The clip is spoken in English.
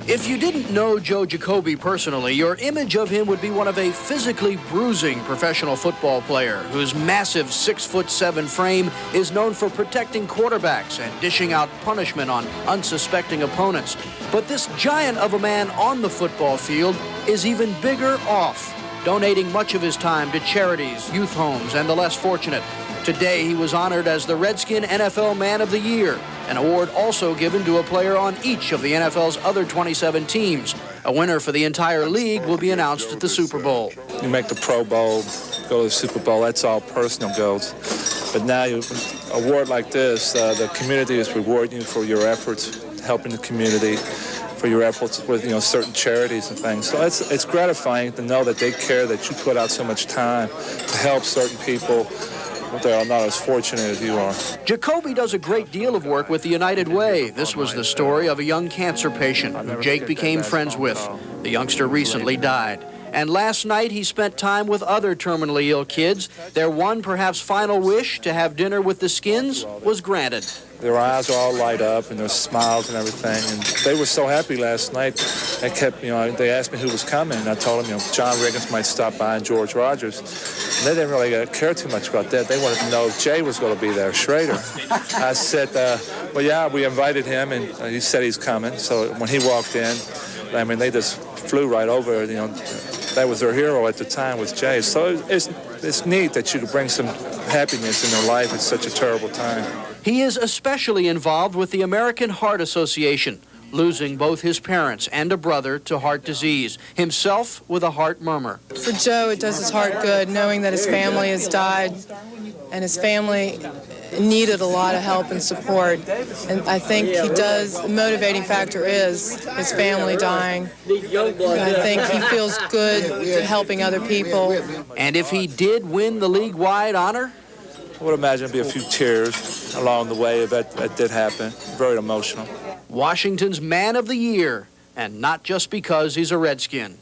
If you didn't know Joe Jacoby personally, your image of him would be one of a physically bruising professional football player whose massive 6'7" frame is known for protecting quarterbacks and dishing out punishment on unsuspecting opponents. But this giant of a man on the football field is even bigger off, donating much of his time to charities, youth homes, and the less fortunate. Today, he was honored as the Redskin NFL Man of the Year, an award also given to a player on each of the NFL's other 27 teams. A winner for the entire league will be announced at the Super Bowl. You make the Pro Bowl, go to the Super Bowl, that's all personal goals. But now, an award like this, the community is rewarding you for your efforts, helping the community, for your efforts with certain charities and things. So it's gratifying to know that they care, that you put out so much time to help certain people they are not as fortunate as you are. Jacoby does a great deal of work with the United Way. This was the story of a young cancer patient who Jake became friends with. The youngster recently died. And last night he spent time with other terminally ill kids. Their one, perhaps final wish to have dinner with the Skins was granted. Their eyes are all light up and their smiles and everything. And they were so happy last night. They kept, they asked me who was coming. And I told them, John Riggins might stop by and George Rogers. And they didn't really care too much about that. They wanted to know if Jay was going to be there, Schrader. I said, well, yeah, we invited him, and he said he's coming. So when he walked in, they just flew right over. That was their hero at the time, was Jay. So it's neat that you bring some happiness in their life at such a terrible time. He is especially involved with the American Heart Association, losing both his parents and a brother to heart disease, himself with a heart murmur. For Joe, it does his heart good knowing that his family has died and his family needed a lot of help and support. And I think the motivating factor is his family dying. And I think he feels good helping other people. And if he did win the league-wide honor? I would imagine there'd be a few tears along the way if that did happen. Very emotional. Washington's Man of the Year, and not just because he's a Redskin.